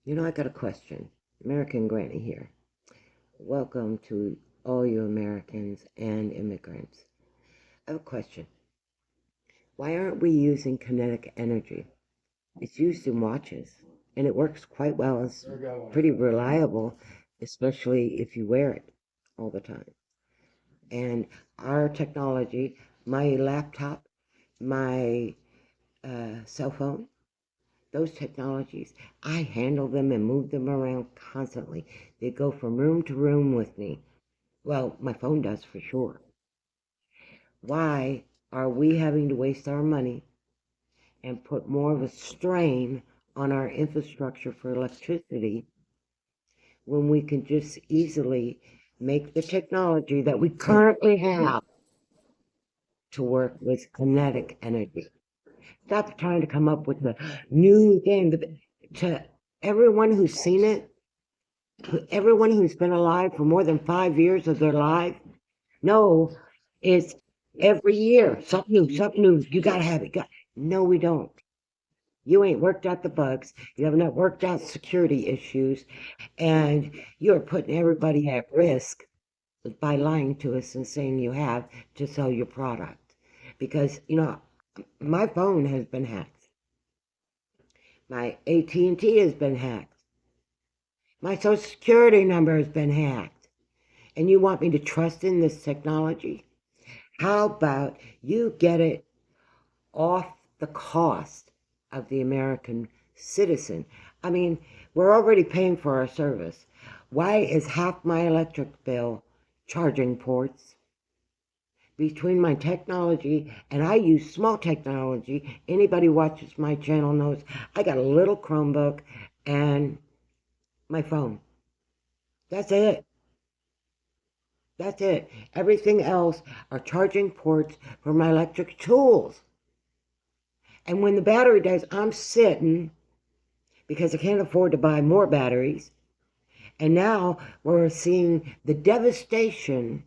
I got a question. American Granny here. Welcome to all you Americans and immigrants. I have a question. Why aren't we using kinetic energy? It's used in watches, and it works quite well. It's pretty reliable, especially if you wear it all the time. And our technology, my laptop, my cell phone, those technologies, I handle them and move them around constantly. They go from room to room with me. Well, my phone does for sure. Why are we having to waste our money and put more of a strain on our infrastructure for electricity when we can just easily make the technology that we currently have to work with kinetic energy? Stop trying to come up with a new thing. To everyone who's seen it, everyone who's been alive for more than 5 years of their life, no, it's every year something new, something new. You gotta have it. No, we don't. You ain't worked out the bugs. You have not worked out security issues, and you're putting everybody at risk by lying to us and saying you have to sell your product. Because my phone has been hacked. My AT&T has been hacked. My social security number has been hacked. And you want me to trust in this technology? How about you get it off the cost of the American citizen? I mean, we're already paying for our service. Why is half my electric bill charging ports? Between my technology, and I use small technology, anybody who watches my channel knows I got a little Chromebook and my phone. That's it. That's it. Everything else are charging ports for my electric tools. And when the battery dies, I'm sitting because I can't afford to buy more batteries. And now we're seeing the devastation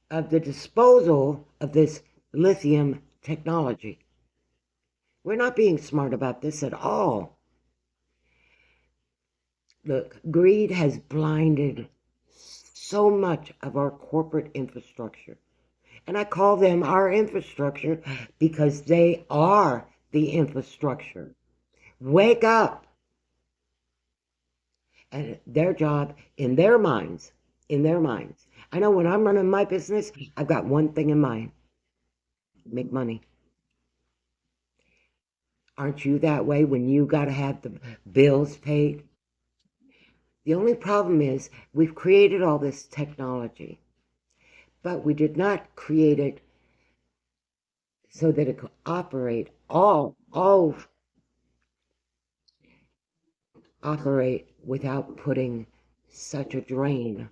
of the disposal of this lithium technology. We're not being smart about this at all. Look, greed has blinded so much of our corporate infrastructure. And I call them our infrastructure because they are the infrastructure. Wake up. And their job in their minds. I know when I'm running my business, I've got one thing in mind: make money. Aren't you that way when you got to have the bills paid? The only problem is we've created all this technology, but we did not create it so that it could all operate without putting such a drain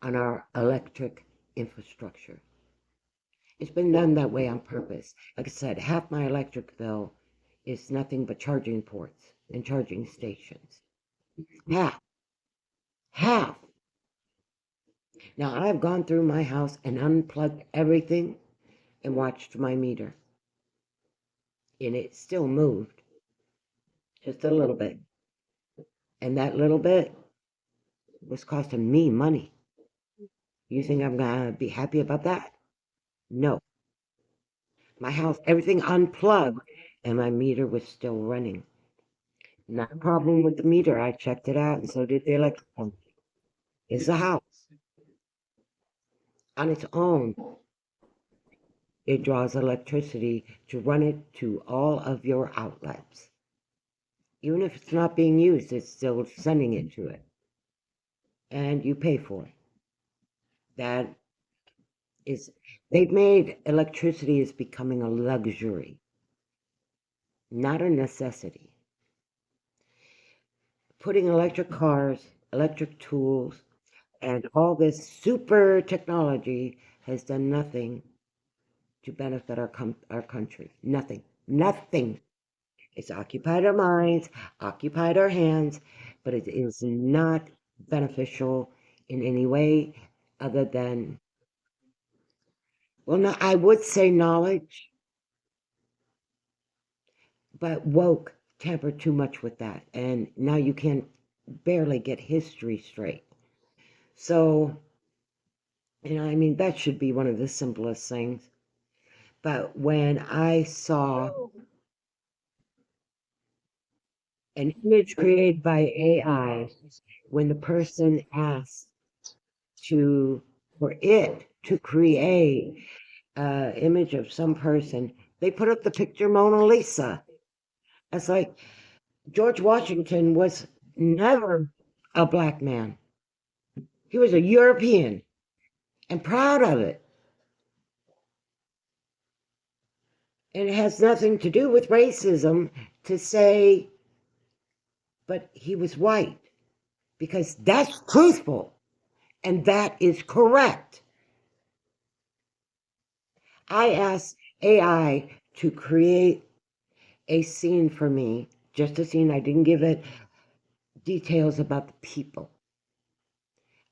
on our electric infrastructure. It's been done that way on purpose. Like I said, half my electric bill is nothing but charging ports and charging stations. Half. Half. Now, I've gone through my house and unplugged everything and watched my meter. And it still moved just a little bit. And that little bit was costing me money. You think I'm going to be happy about that? No. My house, everything unplugged, and my meter was still running. Not a problem with the meter. I checked it out, and so did the electric company. It's a house on its own. It draws electricity to run it to all of your outlets. Even if it's not being used, it's still sending it to it. And you pay for it. That is, they've made electricity as becoming a luxury, not a necessity. Putting electric cars, electric tools, and all this super technology has done nothing to benefit our country. Nothing. Nothing. It's occupied our minds, occupied our hands, but it is not beneficial in any way other than, well, no, I would say knowledge, but woke. tamper too much with that. And now you can barely get history straight. So, I mean, that should be one of the simplest things. But when I saw an image created by AI, when the person asked to for it to create an image of some person, they put up the picture Mona Lisa. It's like George Washington was never a black man. He was a European and proud of it. And it has nothing to do with racism to say, but he was white, because that's truthful and that is correct. I asked AI to create a scene for me, just a scene. I didn't give it details about the people.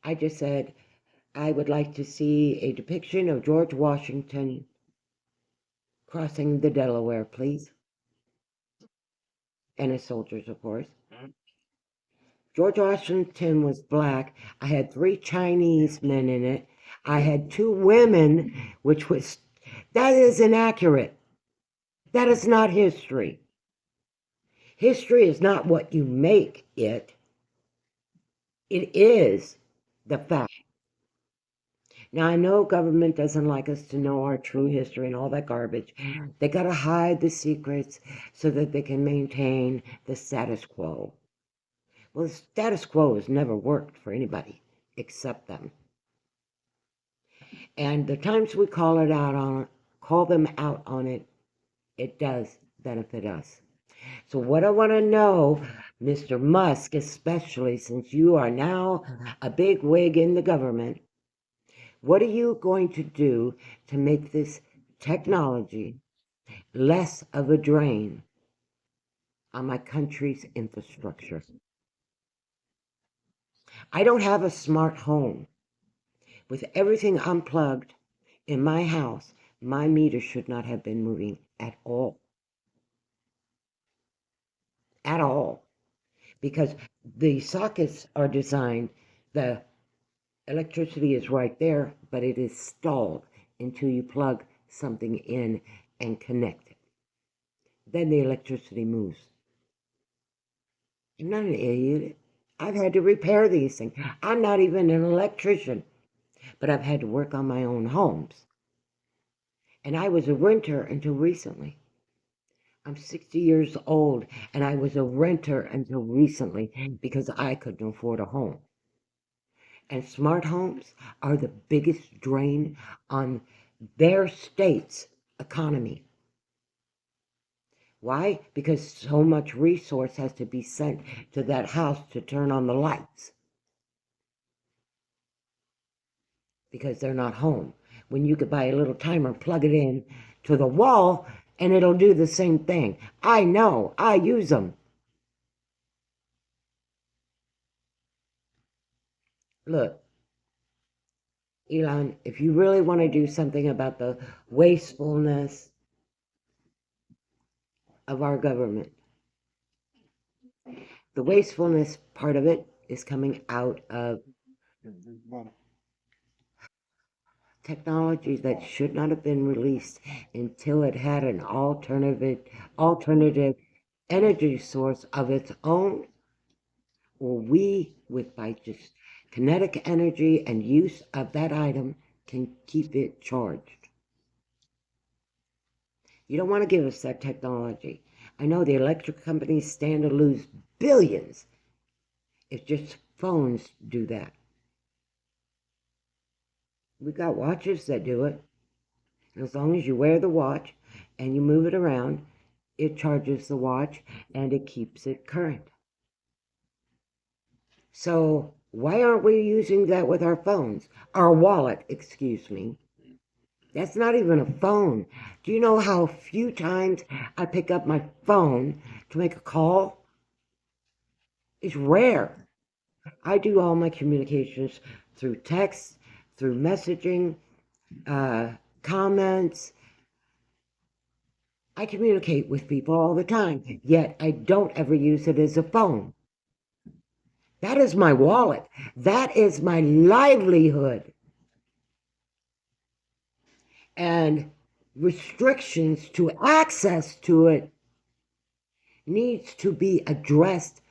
I just said, I would like to see a depiction of George Washington crossing the Delaware, please. And his soldiers, of course. George Washington was black. I had 3 Chinese men in it. I had 2 women, which was, that is inaccurate. That is not history. History is not what you make it. It is the fact. Now, I know government doesn't like us to know our true history and all that garbage. They got to hide the secrets so that they can maintain the status quo. Well, the status quo has never worked for anybody except them. And the times we call them out on it, it does benefit us. So what I want to know, Mr. Musk, especially since you are now a big wig in the government, what are you going to do to make this technology less of a drain on my country's infrastructure? I don't have a smart home. With everything unplugged in my house, my meter should not have been moving at all. At all. Because the sockets are designed, the electricity is right there, but it is stalled until you plug something in and connect it. Then the electricity moves. I'm not an idiot. I've had to repair these things. I'm not even an electrician, but I've had to work on my own homes. And I was a renter until recently. I'm 60 years old, and I was a renter until recently because I couldn't afford a home. And smart homes are the biggest drain on their state's economy. Why? Because so much resource has to be sent to that house to turn on the lights, because they're not home. When you could buy a little timer, plug it in to the wall, and it'll do the same thing. I know, I use them. Look, Elon, if you really want to do something about the wastefulness of our government, the wastefulness part of it is coming out of technology that should not have been released until it had an alternative energy source of its own, or we, with by just kinetic energy and use of that item, can keep it charged. You don't want to give us that technology. I know the electric companies stand to lose billions if just phones do that. We got watches that do it. And as long as you wear the watch and you move it around, it charges the watch and it keeps it current. So why aren't we using that with our phones? Our wallet, excuse me. That's not even a phone. Do you know how few times I pick up my phone to make a call? It's rare. I do all my communications through text, through messaging, comments. I communicate with people all the time, yet I don't ever use it as a phone. That is my wallet. That is my livelihood. And restrictions to access to it needs to be addressed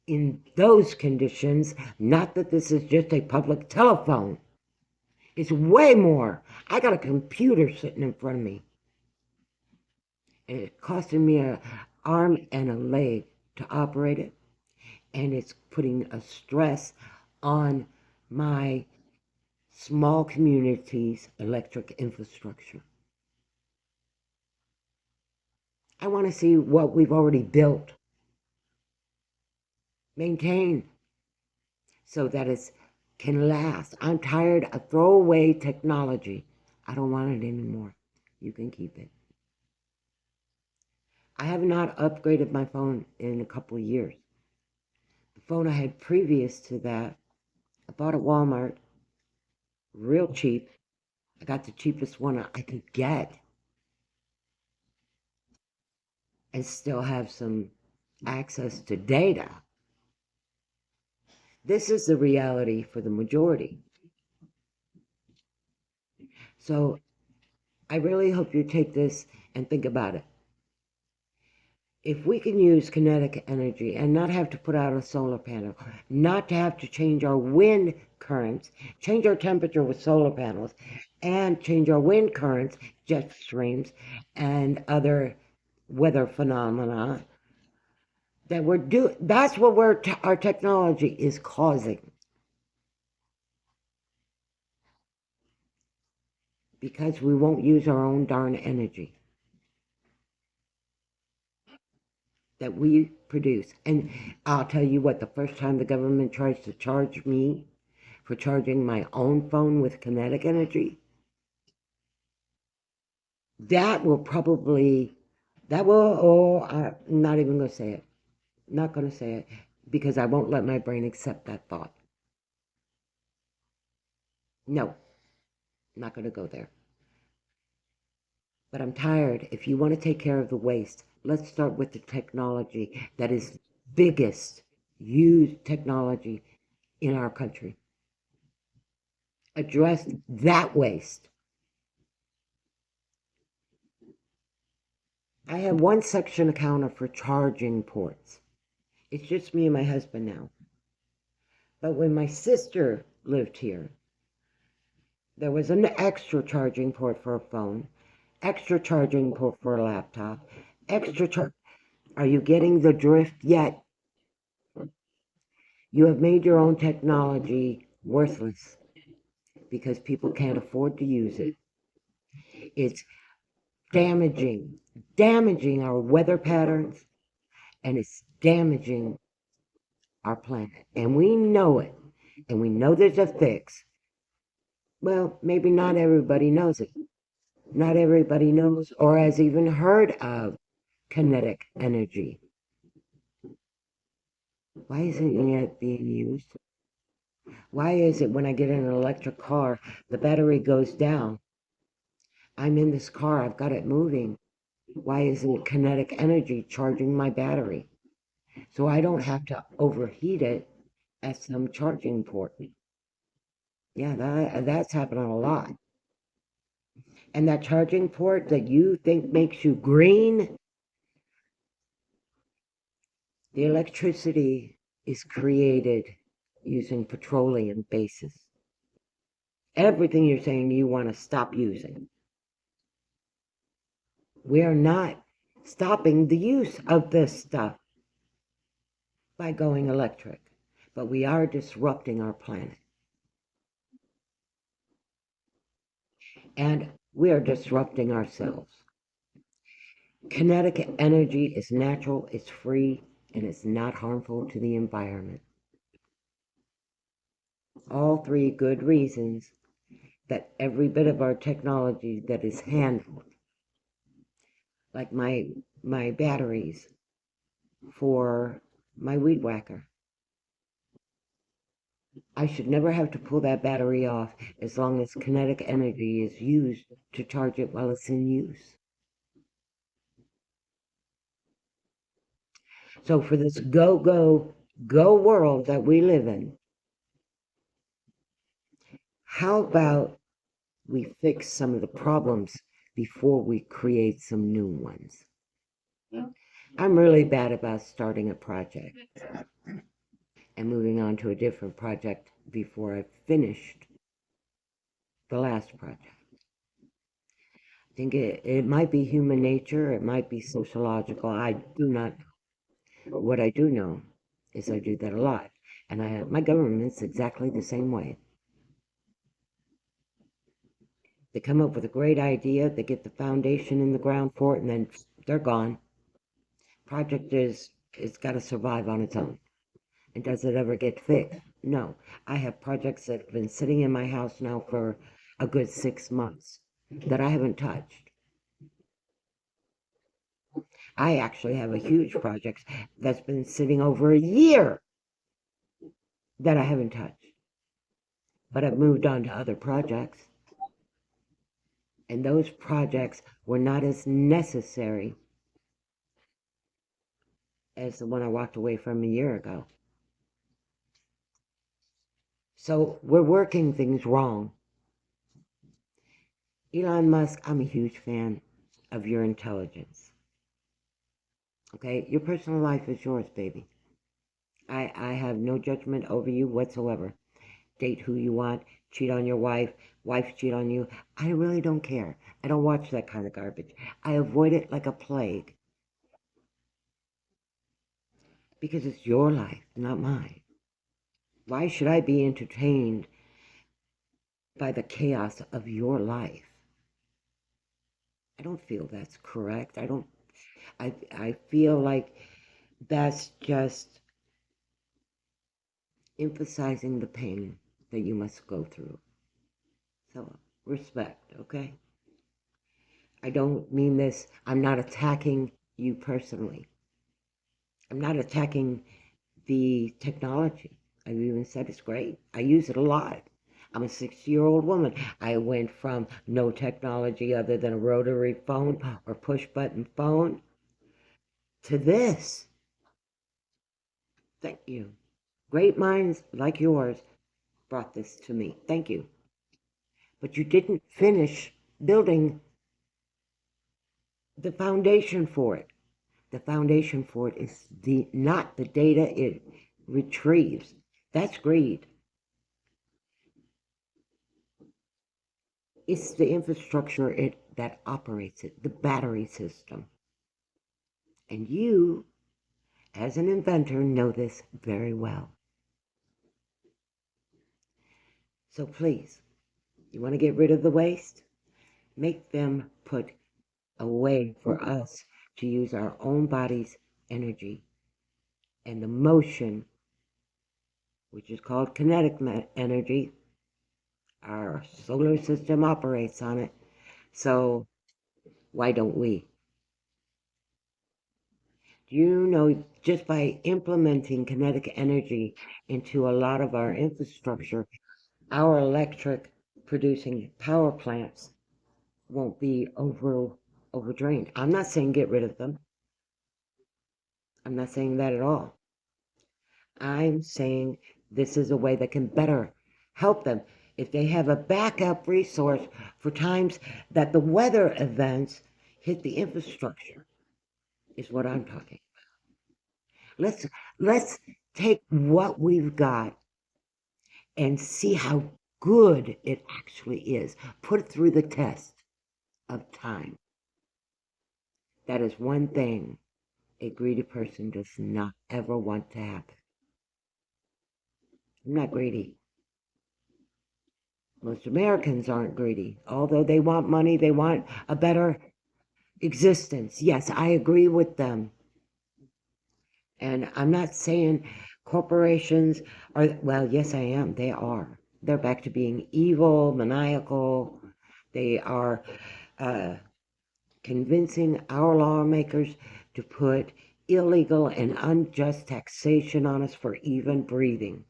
in those conditions, not that this is just a public telephone. It's way more. I got a computer sitting in front of me, and it's costing me an arm and a leg to operate it, and it's putting a stress on my small community's electric infrastructure. I want to see what we've already built, maintain, so that it can last. I'm tired of throwaway technology. I don't want it anymore. You can keep it. I have not upgraded my phone in a couple of years. The phone I had previous to that, I bought at Walmart, real cheap. I got the cheapest one I could get and still have some access to data. This is the reality for the majority. So I really hope you take this and think about it. If we can use kinetic energy and not have to put out a solar panel, not to have to change our wind currents, change our temperature with solar panels, and change our wind currents, jet streams, and other weather phenomena, that's what our technology is causing. Because we won't use our own darn energy that we produce. And I'll tell you what, the first time the government tries to charge me for charging my own phone with kinetic energy, that will probably, I'm not even going to say it. Not going to say it because I won't let my brain accept that thought. No, not going to go there. But I'm tired. If you want to take care of the waste, let's start with the technology that is biggest used technology in our country. Address that waste. I have one section accounted for charging ports. It's just me and my husband now. But when my sister lived here, there was an extra charging port for a phone, extra charging port for a laptop, Are you getting the drift yet? You have made your own technology worthless because people can't afford to use it. It's damaging our weather patterns, and it's damaging our planet. And we know it, and we know there's a fix. Well, maybe not everybody knows it. Not everybody knows or has even heard of kinetic energy. Why isn't it being used? Why is it when I get in an electric car, the battery goes down? I'm in this car, I've got it moving. Why isn't kinetic energy charging my battery? So I don't have to overheat it at some charging port. Yeah, that's happening a lot. And that charging port that you think makes you green, the electricity is created using petroleum bases. Everything you're saying you want to stop using. We are not stopping the use of this stuff by going electric, but we are disrupting our planet. And we are disrupting ourselves. Kinetic energy is natural, it's free, and it's not harmful to the environment. All three good reasons that every bit of our technology that is handled, like my batteries for my weed whacker, I should never have to pull that battery off as long as kinetic energy is used to charge it while it's in use. So for this go, go, go world that we live in, how about we fix some of the problems before we create some new ones? I'm really bad about starting a project and moving on to a different project before I've finished the last project. I think it might be human nature, it might be sociological. I do not know. What I do know is I do that a lot. And my government's exactly the same way. They come up with a great idea, they get the foundation in the ground for it, and then they're gone. Project is, it's got to survive on its own. And does it ever get fixed? No. I have projects that have been sitting in my house now for a good 6 months that I haven't touched. I actually have a huge project that's been sitting over a year that I haven't touched. But I've moved on to other projects. And those projects were not as necessary as the one I walked away from a year ago. So we're working things wrong. Elon Musk, I'm a huge fan of your intelligence. Okay? Your personal life is yours, baby. I have no judgment over you whatsoever. Date who you want, cheat on your wife cheat on you. I really don't care. I don't watch that kind of garbage. I avoid it like a plague. Because it's your life, not mine. Why should I be entertained by the chaos of your life? I don't feel that's correct. I feel like that's just emphasizing the pain that you must go through. So, respect, okay? I don't mean this, I'm not attacking you personally. I'm not attacking the technology. I've even said it's great. I use it a lot. I'm a 60-year-old woman. I went from no technology other than a rotary phone or push button phone to this. Thank you. Great minds like yours brought this to me. Thank you. But you didn't finish building the foundation for it. The foundation for it is not the data it retrieves. That's greed. It's the infrastructure that operates it, the battery system. And you, as an inventor, know this very well. So please, you want to get rid of the waste? Make them put a way for us to use our own body's energy and the motion, which is called kinetic energy. Our solar system operates on it. So why don't we? Do you know, just by implementing kinetic energy into a lot of our infrastructure, our electric producing power plants won't be overdrained. I'm not saying get rid of them. I'm not saying that at all. I'm saying this is a way that can better help them if they have a backup resource for times that the weather events hit the infrastructure, is what I'm talking about. Let's take what we've got and see how good it actually is. Put it through the test of time. That is one thing a greedy person does not ever want to happen. I'm not greedy. Most Americans aren't greedy. Although they want money, they want a better existence. Yes, I agree with them. And I'm not saying corporations are, well, yes, I am. They are. They're back to being evil, maniacal. They are convincing our lawmakers to put illegal and unjust taxation on us for even breathing.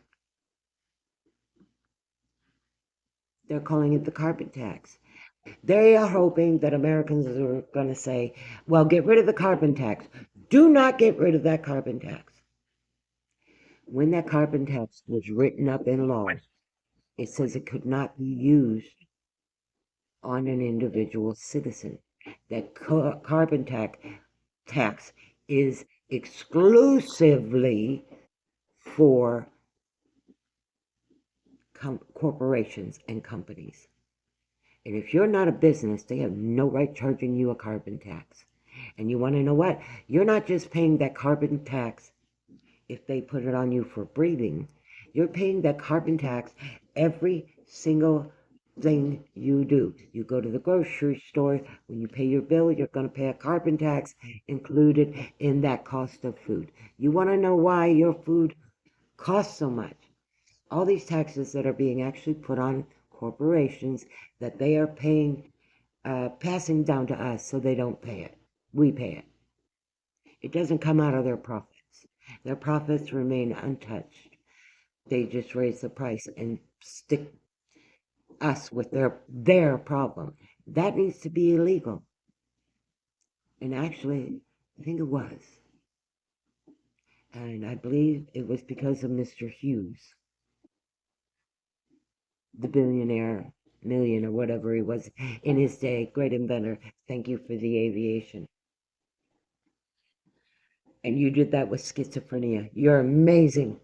They're calling it the carbon tax. They are hoping that Americans are going to say, well, get rid of the carbon tax. Do not get rid of that carbon tax. When that carbon tax was written up in law, it says it could not be used on an individual citizen. That carbon tax is exclusively for corporations and companies. And if you're not a business, they have no right charging you a carbon tax. And you want to know what? You're not just paying that carbon tax if they put it on you for breathing. You're paying that carbon tax every single thing you do. You go to the grocery store, when you pay your bill, you're going to pay a carbon tax included in that cost of food. You want to know why your food costs so much? All these taxes that are being actually put on corporations that they are paying, passing down to us so they don't pay it. We pay it. It doesn't come out of their profits. Their profits remain untouched. They just raise the price and stick us with their problem. That needs to be illegal. And actually, I think it was. And I believe it was because of Mr. Hughes, the billionaire, million or whatever he was in his day, great inventor. Thank you for the aviation. And you did that with schizophrenia. You're amazing.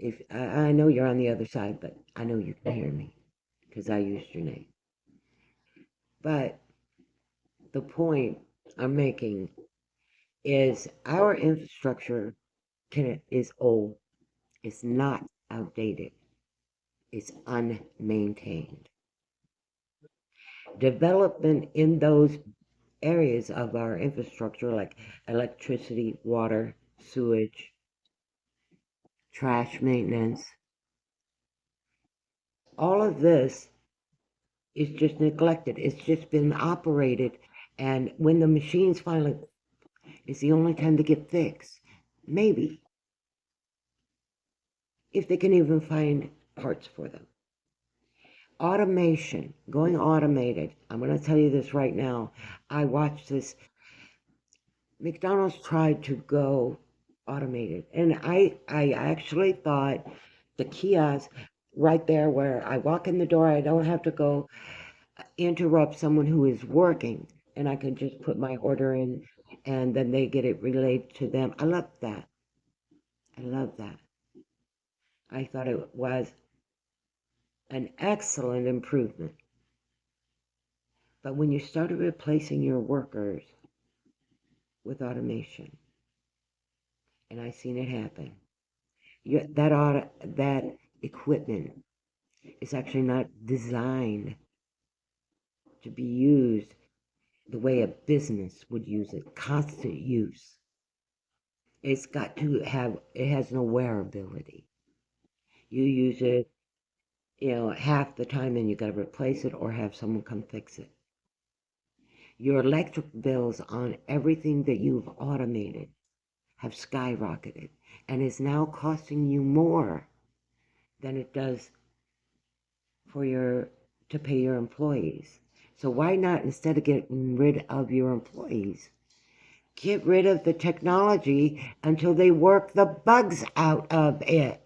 If I know you're on the other side, but I know you can hear me because I used your name. But the point I'm making is our infrastructure is old. It's not outdated. It's unmaintained. Development in those areas of our infrastructure like electricity, water, sewage, trash maintenance, all of this is just neglected. It's just been operated, and when the machines finally, it's the only time they get fixed. Maybe, if they can even find parts for them. Automation, going automated. I'm going to tell you this right now. I watched this. McDonald's tried to go automated, and I actually thought the kiosk right there where I walk in the door, I don't have to go interrupt someone who is working, and I can just put my order in, and then they get it relayed to them. I love that. I love that. I thought it was an excellent improvement. But when you started replacing your workers with automation, and I seen it happen, that equipment is actually not designed to be used the way a business would use it, constant use. It's got to have, it has no wearability. You use it, half the time and you got to replace it or have someone come fix it. Your electric bills on everything that you've automated have skyrocketed and is now costing you more than it does to pay your employees. So why not, instead of getting rid of your employees, get rid of the technology until they work the bugs out of it?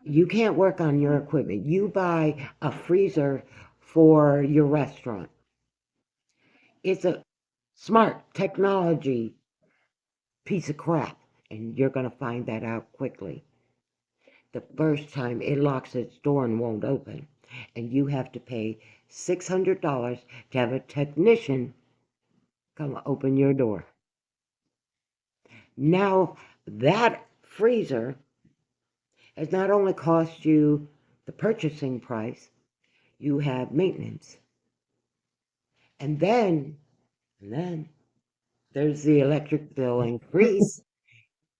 You can't work on your equipment. You buy a freezer for your restaurant. It's a smart technology piece of crap, and you're going to find that out quickly. The first time it locks its door and won't open, and you have to pay $600 to have a technician come open your door. Now, that freezer has not only cost you the purchasing price, you have maintenance. And then there's the electric bill increase,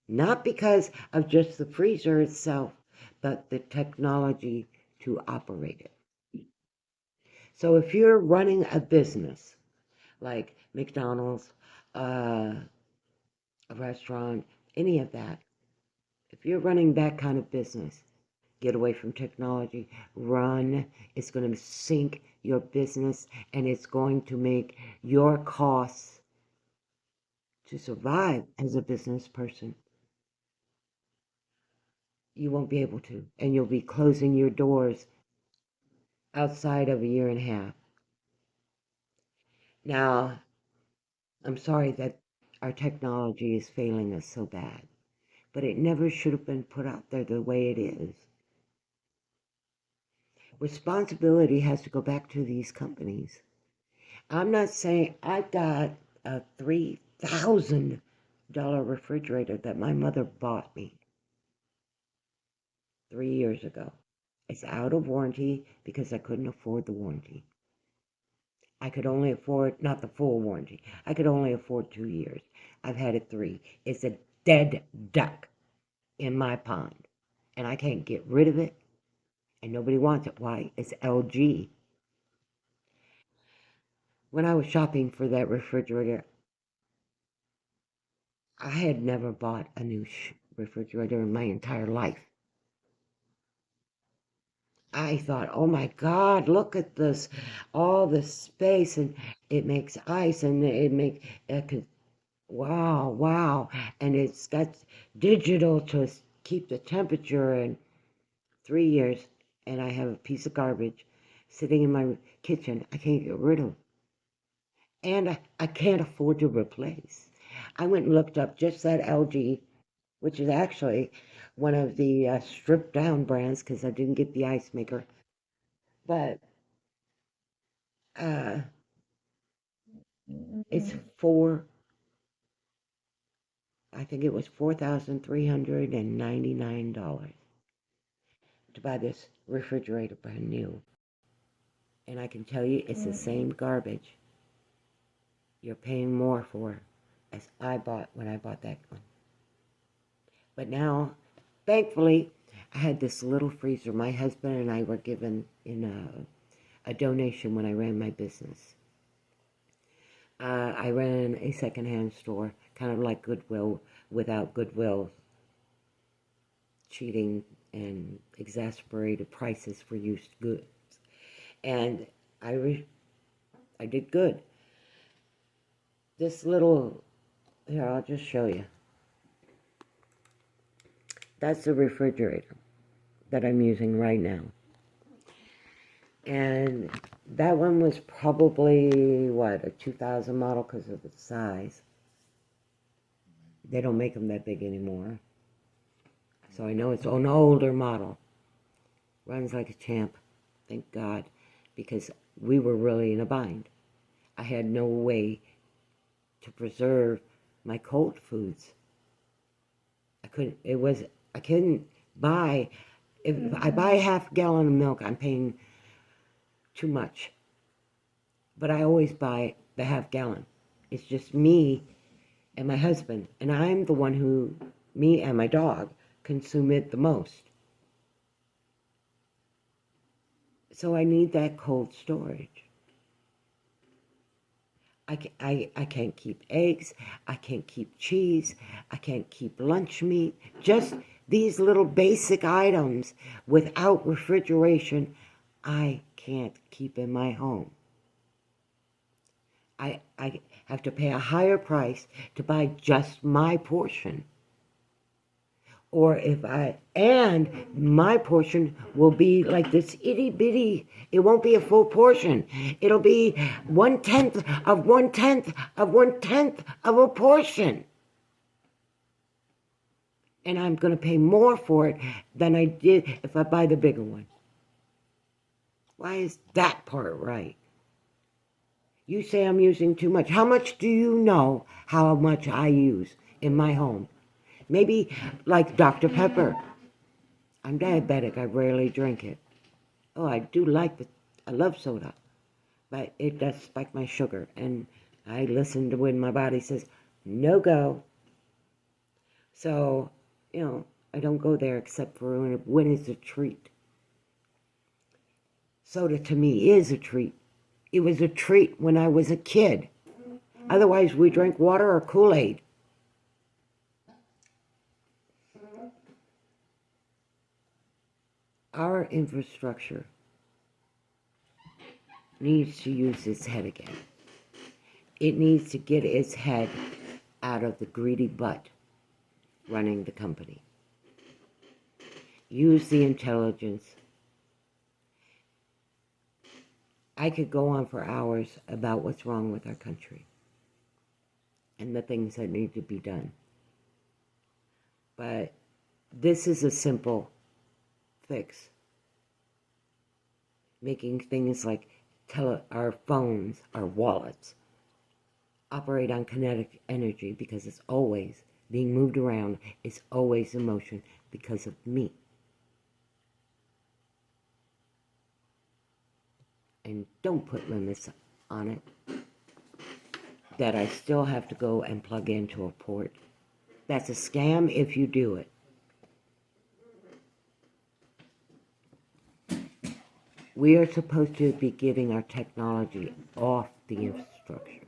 not because of just the freezer itself, but the technology to operate it. So if you're running a business like McDonald's, a restaurant, any of that, if you're running that kind of business, get away from technology. Run. It's going to sink your business, and it's going to make your costs to survive as a business person, you won't be able to. And you'll be closing your doors outside of a year and a half. Now, I'm sorry that our technology is failing us so bad, but it never should have been put out there the way it is. Responsibility has to go back to these companies. I'm not saying I got a $3,000 refrigerator that my mother bought me 3 years ago. It's out of warranty because I couldn't afford the warranty. I could only afford, not the full warranty, I could only afford 2 years. I've had it 3. It's a dead duck in my pond, and I can't get rid of it, and nobody wants it. Why? It's LG. When I was shopping for that refrigerator, I had never bought a new refrigerator in my entire life. I thought, oh my God, look at this, all this space, and it makes ice, and wow, wow, and it's got digital to keep the temperature. And 3 years, and I have a piece of garbage sitting in my kitchen I can't get rid of, and I can't afford to replace. I went and looked up just that LG, which is actually one of the stripped down brands because I didn't get the ice maker. But uh, it's I think it was $4,399 to buy this refrigerator brand new. And I can tell you, it's the same garbage you're paying more for as I bought when I bought that one. But now, thankfully, I had this little freezer. My husband and I were given in a donation when I ran my business. I ran a secondhand store, kind of like Goodwill, without Goodwill cheating and exasperated prices for used goods. And I did good. This little, here, I'll just show you. That's the refrigerator that I'm using right now. And that one was probably, what, a 2000 model because of its size. They don't make them that big anymore. So I know it's an older model. Runs like a champ, thank God, because we were really in a bind. I had no way to preserve my cold foods. I couldn't buy, if I buy a half gallon of milk, I'm paying too much. But I always buy the half gallon. It's just me and my husband, and I'm the one who, me and my dog, consume it the most. So I need that cold storage. I can't keep eggs, I can't keep cheese, I can't keep lunch meat. Just these little basic items without refrigeration, I can't keep in my home. I have to pay a higher price to buy just my portion. Or and my portion will be like this itty bitty, it won't be a full portion. It'll be 1/10 of 1/10 of 1/10 of a portion. And I'm going to pay more for it than I did if I buy the bigger one. Why is that part right? You say I'm using too much. How much do you know how much I use in my home? Maybe like Dr. Pepper. I'm diabetic. I rarely drink it. Oh, I love soda. But it does spike my sugar. And I listen to when my body says, no go. So, I don't go there except for when it's a treat. Soda to me is a treat. It was a treat when I was a kid. Otherwise, we drank water or Kool-Aid. Our infrastructure needs to use its head again. It needs to get its head out of the greedy butt running the company. Use the intelligence. I could go on for hours about what's wrong with our country and the things that need to be done. But this is a simple fix. Making things like our phones, our wallets, operate on kinetic energy because it's always being moved around, it's always in motion because of me. And don't put limits on it that I still have to go and plug into a port. That's a scam if you do it. We are supposed to be getting our technology off the infrastructure.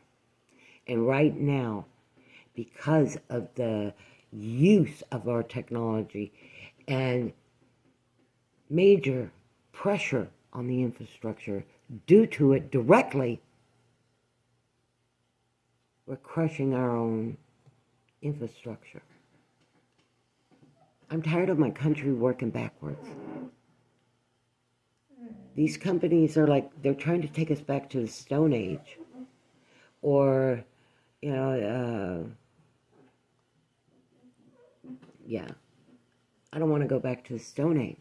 And right now, because of the use of our technology and major pressure on the infrastructure due to it directly, we're crushing our own infrastructure. I'm tired of my country working backwards. These companies are like, they're trying to take us back to the Stone Age. Or, yeah. I don't want to go back to the Stone Age.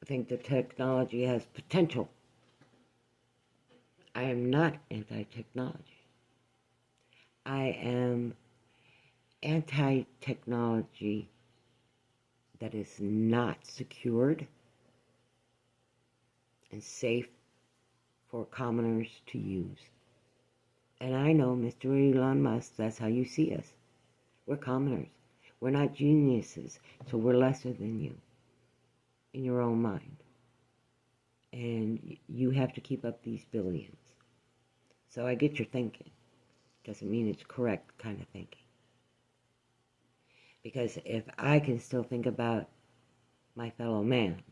I think the technology has potential. I am not anti-technology. I am anti-technology that is not secured and safe for commoners to use. And I know, Mr. Elon Musk, that's how you see us. We're commoners. We're not geniuses, so we're lesser than you in your own mind. And you have to keep up these billions. So I get your thinking. Doesn't mean it's correct kind of thinking. Because if I can still think about my fellow man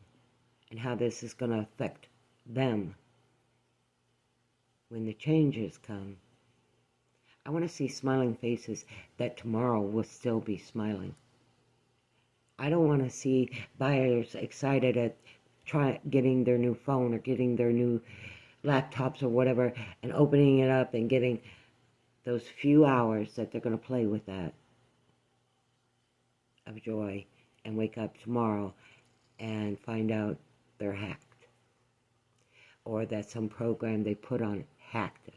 and how this is going to affect them when the changes come, I want to see smiling faces that tomorrow will still be smiling. I don't want to see buyers excited at getting their new phone or getting their new laptops or whatever and opening it up and getting those few hours that they're going to play with that of joy and wake up tomorrow and find out they're hacked. Or that some program they put on it hacked it.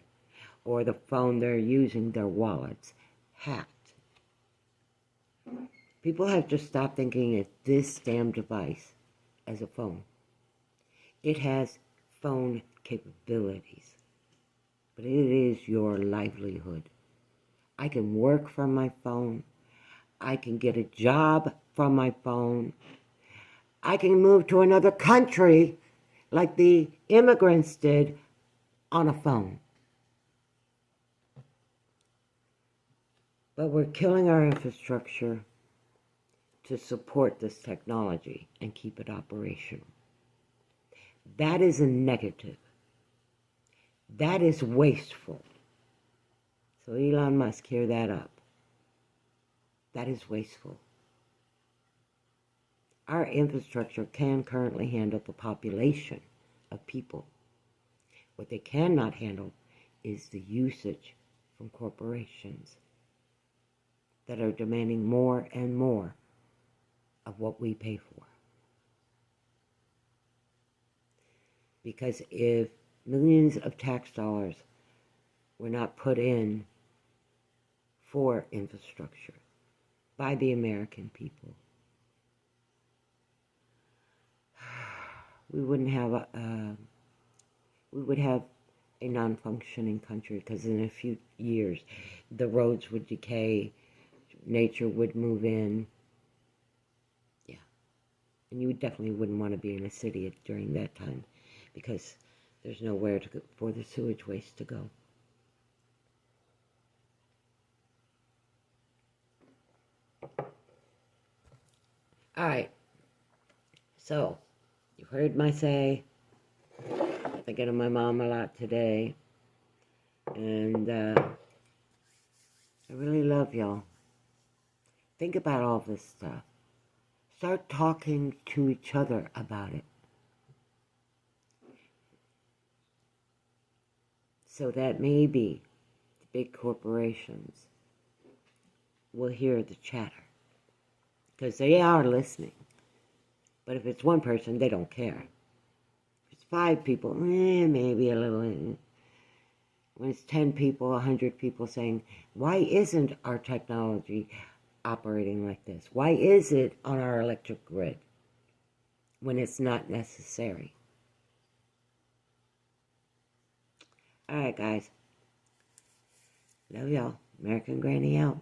Or the phone they're using, their wallets, hacked. People have to stop thinking of this damn device as a phone. It has phone capabilities, but it is your livelihood. I can work from my phone. I can get a job from my phone. I can move to another country like the immigrants did on a phone. But we're killing our infrastructure to support this technology and keep it operational. That is a negative. That is wasteful. So Elon Musk, hear that up. That is wasteful. Our infrastructure can currently handle the population of people. What they cannot handle is the usage from corporations that are demanding more and more of what we pay for. Because if millions of tax dollars were not put in for infrastructure by the American people, we would have a non-functioning country, because in a few years the roads would decay, nature would move in. Yeah. And you definitely wouldn't want to be in a city during that time, because there's nowhere to go for the sewage waste to go. Alright, so you've heard my say. Thinking of my mom a lot today, and I really love y'all. Think about all this stuff. Start talking to each other about it. So that maybe the big corporations will hear the chatter. Because they are listening. But if it's one person, they don't care. If it's 5 people, maybe a little. When it's 10 people, 100 people saying, why isn't our technology operating like this? Why is it on our electric grid when it's not necessary? All right, guys. Love y'all. American Granny out.